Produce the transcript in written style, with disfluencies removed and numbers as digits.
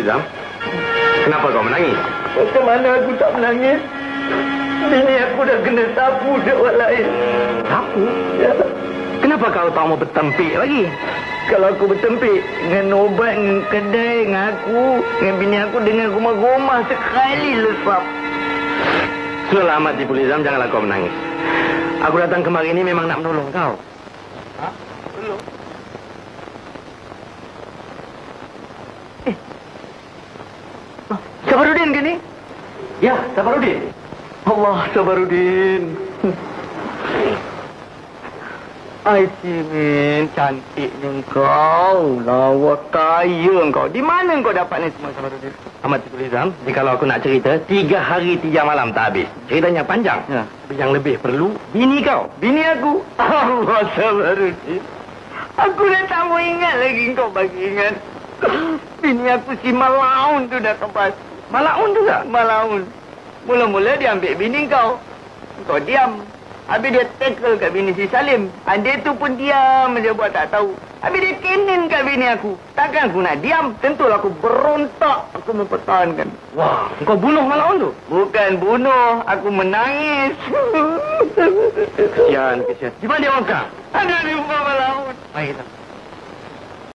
Izam? Kenapa kau menangis? Macam mana aku tak menangis? Bini aku dah kena sapu dengan orang lain. Sapu? Ya. Kenapa kau tak mau bertempik lagi? Kalau aku bertempik dengan obat, dengan kedai, dengan aku, dengan bini aku, dengan rumah-rumah sekali lesap. Selamat Tipu Izam, janganlah kau menangis. Aku datang kemari ini memang nak menolong kau. Ha? Belum. Sabarudin ke ni? Ya, Sabarudin. Allah, Sabarudin. Ai Simin, cantiknya kau. Lawa kaya kau. Di mana kau dapat ni semua, Sabarudin? Ahmad Tipu Izam, jikalau aku nak cerita, 3 hari 3 malam tak habis. Ceritanya panjang. Ya. Tapi yang lebih perlu, bini kau. Bini aku. Allah, Sabarudin. Aku dah tak mau ingat lagi kau bagi ingat. Bini aku si Malaun tu datang pas. Malaun juga? Malaun. Mula-mula dia ambil bini kau. Kau diam. Habis dia tackle kat bini si Salim. Dia tu pun diam. Dia buat tak tahu. Habis dia kenin kat bini aku. Takkan aku nak diam. Tentulah aku berontak. Aku mempertahankan. Wah, kau bunuh Malaun tu? Bukan bunuh. Aku menangis. Kesian. Di mana dia orang sekarang? Ada di rumah Malaun. Baik,